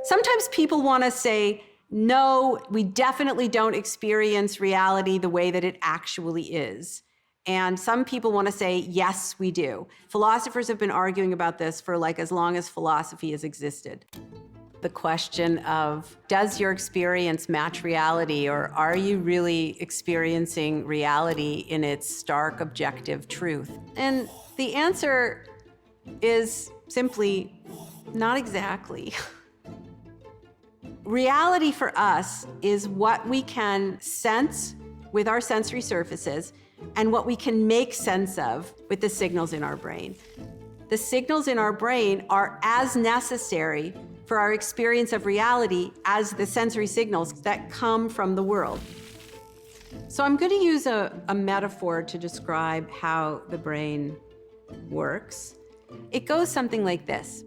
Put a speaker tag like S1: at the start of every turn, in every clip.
S1: Sometimes people want to say, no, we definitely don't experience reality the way that it actually is. And some people want to say, yes, we do. Philosophers have been arguing about this for like as long as philosophy has existed. The question of, does your experience match reality, or are you really experiencing reality in its stark objective truth? And the answer is simply, not exactly. Reality for us is what we can sense with our sensory surfaces and what we can make sense of with the signals in our brain. The signals in our brain are as necessary for our experience of reality as the sensory signals that come from the world. So I'm going to use a metaphor to describe how the brain works. It goes something like this.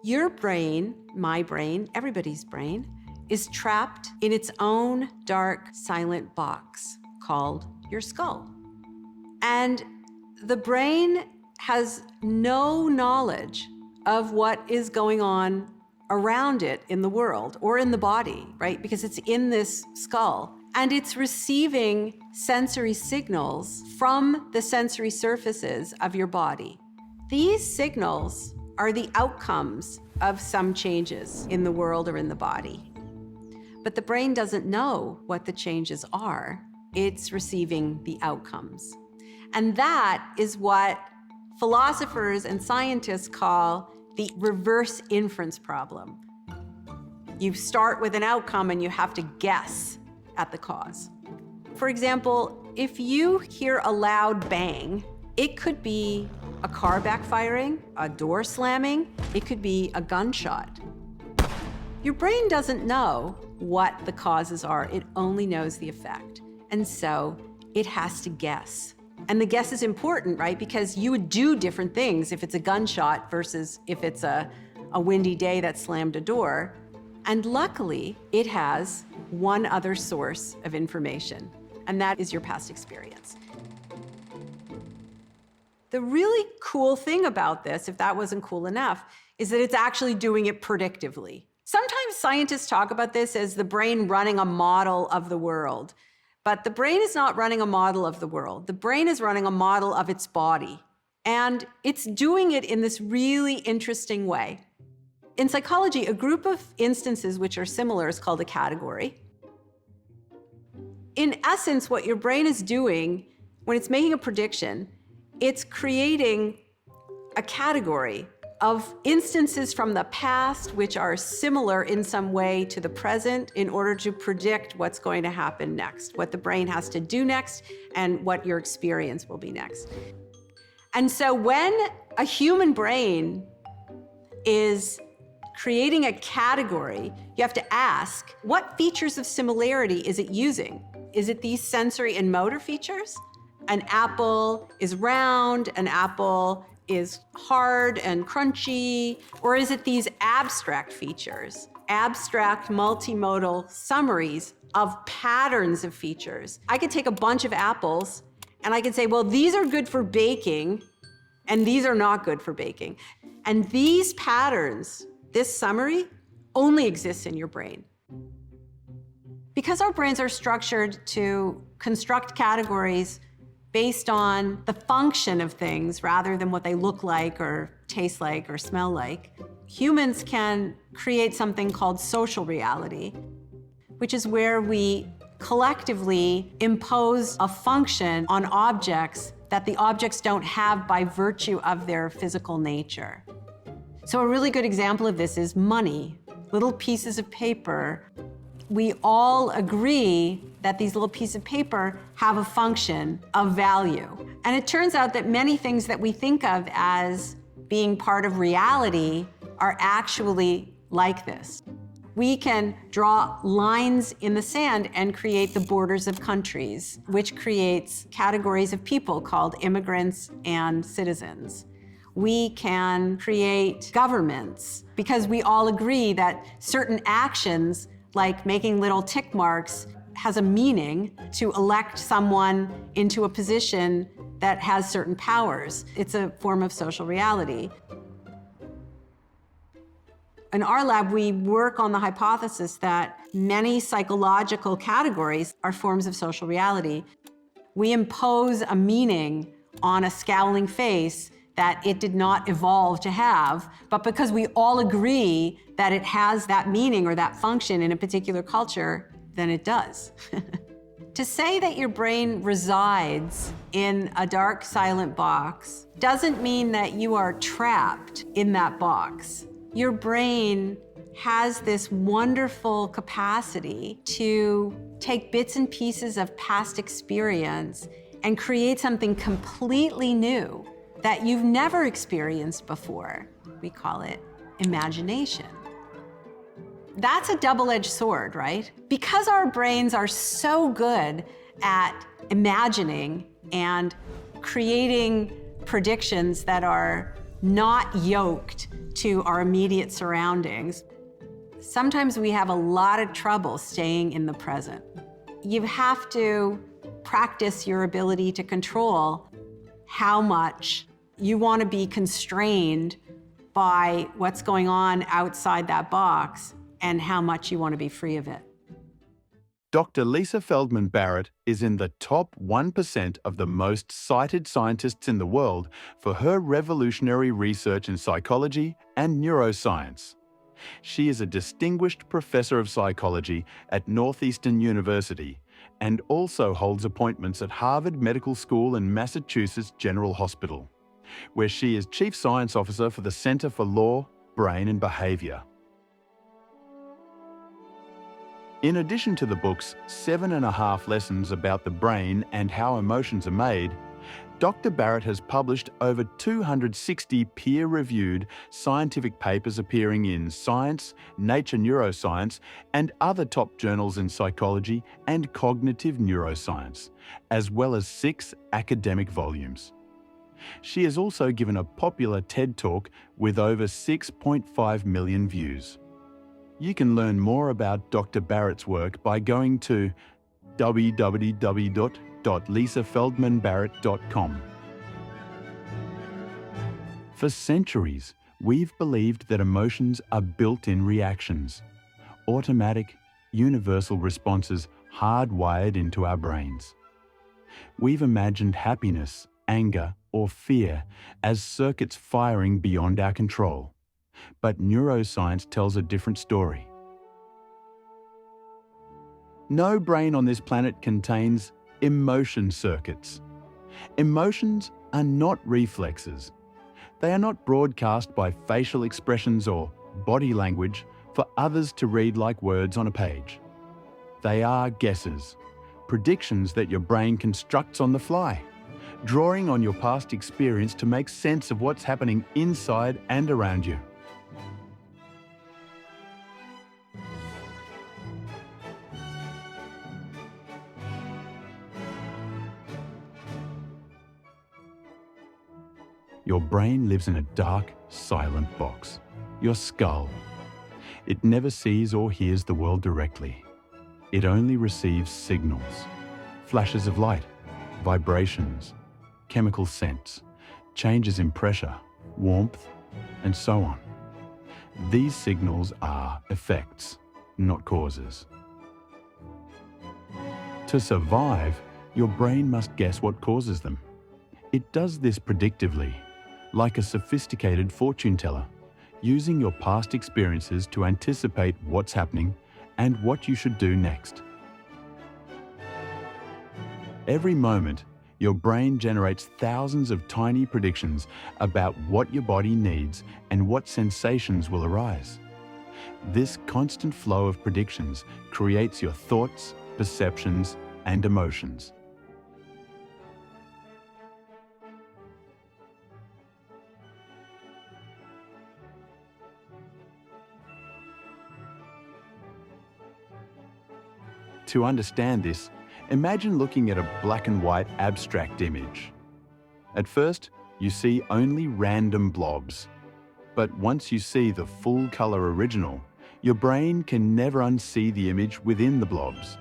S1: Your brain, my brain, everybody's brain, is trapped in its own dark, silent box called your skull. And the brain has no knowledge of what is going on around it in the world or in the body, right? Because it's in this skull. And it's receiving sensory signals from the sensory surfaces of your body. These signals are the outcomes of some changes in the world or in the body. But the brain doesn't know what the changes are. It's receiving the outcomes. And that is what philosophers and scientists call the reverse inference problem. You start with an outcome and you have to guess at the cause. For example, if you hear a loud bang, it could be a car backfiring, a door slamming, it could be a gunshot. Your brain doesn't know what the causes are, it only knows the effect. And so it has to guess. And the guess is important, right? Because you would do different things if it's a gunshot versus if it's a windy day that slammed a door. And luckily, it has one other source of information, and that is your past experience. The really cool thing about this, if that wasn't cool enough, is that it's actually doing it predictively. Sometimes scientists talk about this as the brain running a model of the world. But the brain is not running a model of the world. The brain is running a model of its body. And it's doing it in this really interesting way. In psychology, a group of instances which are similar is called a category. In essence, what your brain is doing when it's making a prediction, it's creating a category of instances from the past which are similar in some way to the present in order to predict what's going to happen next, what the brain has to do next, and what your experience will be next. And so when a human brain is creating a category, you have to ask, what features of similarity is it using? Is it these sensory and motor features? An apple is round, an apple is hard and crunchy, or is it these abstract features, abstract multimodal summaries of patterns of features? I could take a bunch of apples and I could say, well, these are good for baking and these are not good for baking. And these patterns, this summary, only exists in your brain. Because our brains are structured to construct categories based on the function of things rather than what they look like or taste like or smell like, humans can create something called social reality, which is where we collectively impose a function on objects that the objects don't have by virtue of their physical nature. So a really good example of this is money, little pieces of paper. We all agree that these little pieces of paper have a function of value. And it turns out that many things that we think of as being part of reality are actually like this. We can draw lines in the sand and create the borders of countries, which creates categories of people called immigrants and citizens. We can create governments because we all agree that certain actions, like making little tick marks, has a meaning to elect someone into a position that has certain powers. It's a form of social reality. In our lab, we work on the hypothesis that many psychological categories are forms of social reality. We impose a meaning on a scowling face that it did not evolve to have, but because we all agree that it has that meaning or that function in a particular culture, then it does. To say that your brain resides in a dark, silent box doesn't mean that you are trapped in that box. Your brain has this wonderful capacity to take bits and pieces of past experience and create something completely new that you've never experienced before. We call it imagination. That's a double-edged sword, right? Because our brains are so good at imagining and creating predictions that are not yoked to our immediate surroundings, sometimes we have a lot of trouble staying in the present. You have to practice your ability to control how much you want to be constrained by what's going on outside that box and how much you want to be free of it.
S2: Dr. Lisa Feldman Barrett is in the top 1% of the most cited scientists in the world for her revolutionary research in psychology and neuroscience. She is a distinguished professor of psychology at Northeastern University and also holds appointments at Harvard Medical School and Massachusetts General Hospital, where she is Chief Science Officer for the Center for Law, Brain and Behaviour. In addition to the book's 7.5 lessons about the brain and how emotions are made, Dr. Barrett has published over 260 peer-reviewed scientific papers appearing in Science, Nature Neuroscience, and other top journals in psychology and cognitive neuroscience, as well as 6 academic volumes. She has also given a popular TED Talk with over 6.5 million views. You can learn more about Dr. Barrett's work by going to www.lisafeldmanbarrett.com. For centuries, we've believed that emotions are built-in reactions, automatic, universal responses hardwired into our brains. We've imagined happiness, anger, or fear as circuits firing beyond our control. But neuroscience tells a different story. No brain on this planet contains emotion circuits. Emotions are not reflexes. They are not broadcast by facial expressions or body language for others to read like words on a page. They are guesses, predictions that your brain constructs on the fly, drawing on your past experience to make sense of what's happening inside and around you. Your brain lives in a dark, silent box, your skull. It never sees or hears the world directly. It only receives signals, flashes of light, vibrations, chemical scents, changes in pressure, warmth, and so on. These signals are effects, not causes. To survive, your brain must guess what causes them. It does this predictively, like a sophisticated fortune teller, using your past experiences to anticipate what's happening and what you should do next. Every moment, your brain generates thousands of tiny predictions about what your body needs and what sensations will arise. This constant flow of predictions creates your thoughts, perceptions, and emotions. To understand this, imagine looking at a black and white abstract image. At first, you see only random blobs. But once you see the full color original, your brain can never unsee the image within the blobs.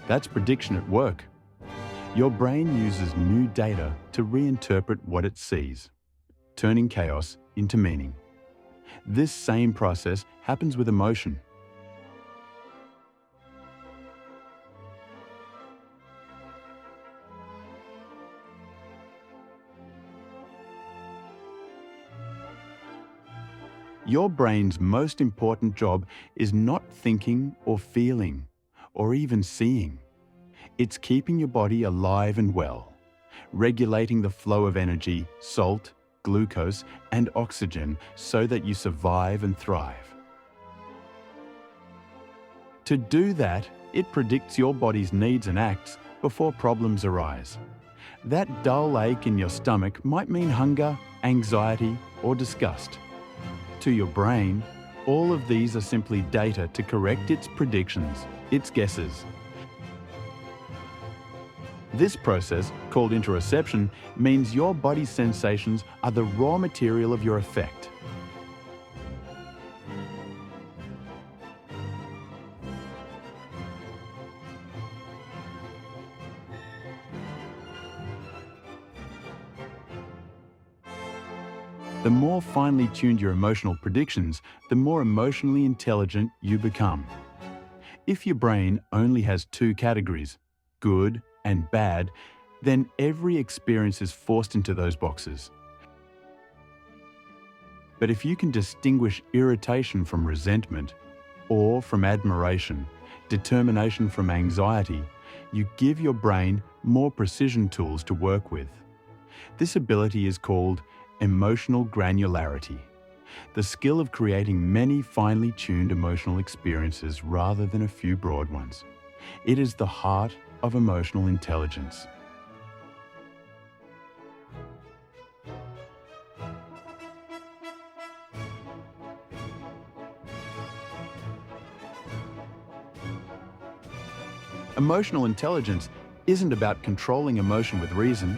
S2: That's prediction at work. Your brain uses new data to reinterpret what it sees, turning chaos into meaning. This same process happens with emotion. Your brain's most important job is not thinking or feeling or even seeing. It's keeping your body alive and well, regulating the flow of energy, salt, glucose, and oxygen so that you survive and thrive. To do that, it predicts your body's needs and acts before problems arise. That dull ache in your stomach might mean hunger, anxiety, or disgust. To your brain, all of these are simply data to correct its predictions, its guesses. This process, called interoception, means your body's sensations are the raw material of your effect. The more finely tuned your emotional predictions, the more emotionally intelligent you become. If your brain only has two categories, good and bad, then every experience is forced into those boxes. But if you can distinguish irritation from resentment, awe from admiration, determination from anxiety, you give your brain more precision tools to work with. This ability is called emotional granularity, the skill of creating many finely tuned emotional experiences rather than a few broad ones. It is the heart of emotional intelligence. Emotional intelligence isn't about controlling emotion with reason.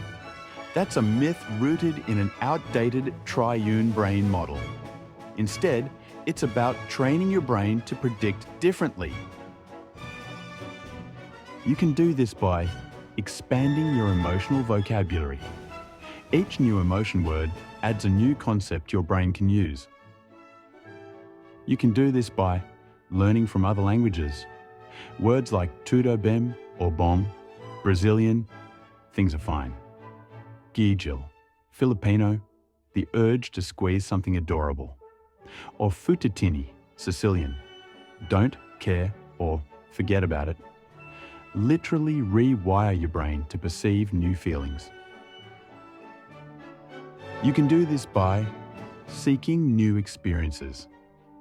S2: That's a myth rooted in an outdated triune brain model. Instead, it's about training your brain to predict differently. You can do this by expanding your emotional vocabulary. Each new emotion word adds a new concept your brain can use. You can do this by learning from other languages. Words like tudo bem or bom, Brazilian, things are fine. Gigil, Filipino, the urge to squeeze something adorable. Or futatini, Sicilian, don't care or forget about it. Literally rewire your brain to perceive new feelings. You can do this by seeking new experiences.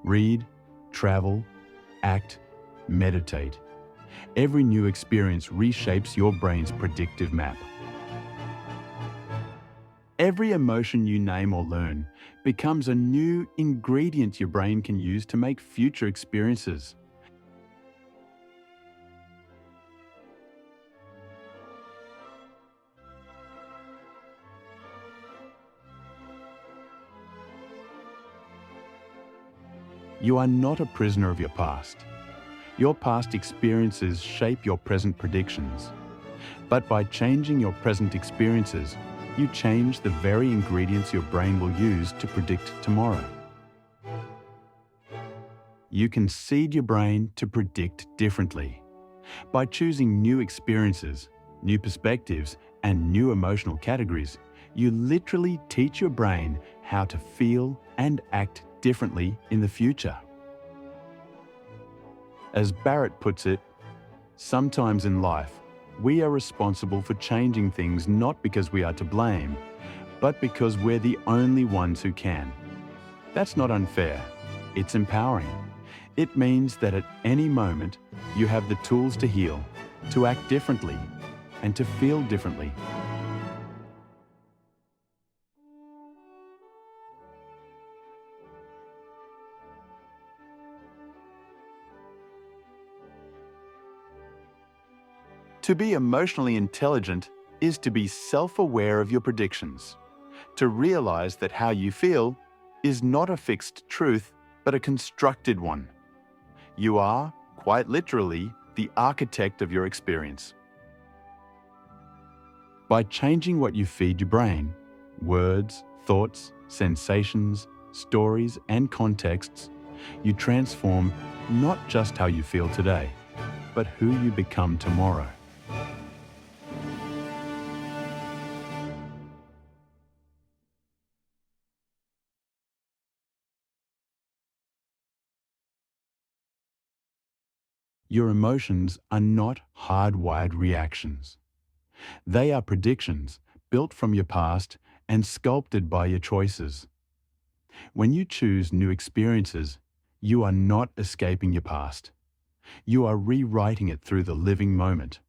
S2: Read, travel, act, meditate. Every new experience reshapes your brain's predictive map. Every emotion you name or learn becomes a new ingredient your brain can use to make future experiences. You are not a prisoner of your past. Your past experiences shape your present predictions. But by changing your present experiences, you change the very ingredients your brain will use to predict tomorrow. You can seed your brain to predict differently. By choosing new experiences, new perspectives, and new emotional categories, you literally teach your brain how to feel and act differently in the future. As Barrett puts it, sometimes in life, we are responsible for changing things not because we are to blame, but because we're the only ones who can. That's not unfair. It's empowering. It means that at any moment, you have the tools to heal, to act differently, and to feel differently. To be emotionally intelligent is to be self-aware of your predictions, to realize that how you feel is not a fixed truth, but a constructed one. You are, quite literally, the architect of your experience. By changing what you feed your brain, words, thoughts, sensations, stories, and contexts, you transform not just how you feel today, but who you become tomorrow. Your emotions are not hardwired reactions. They are predictions built from your past and sculpted by your choices. When you choose new experiences, you are not escaping your past. You are rewriting it through the living moment.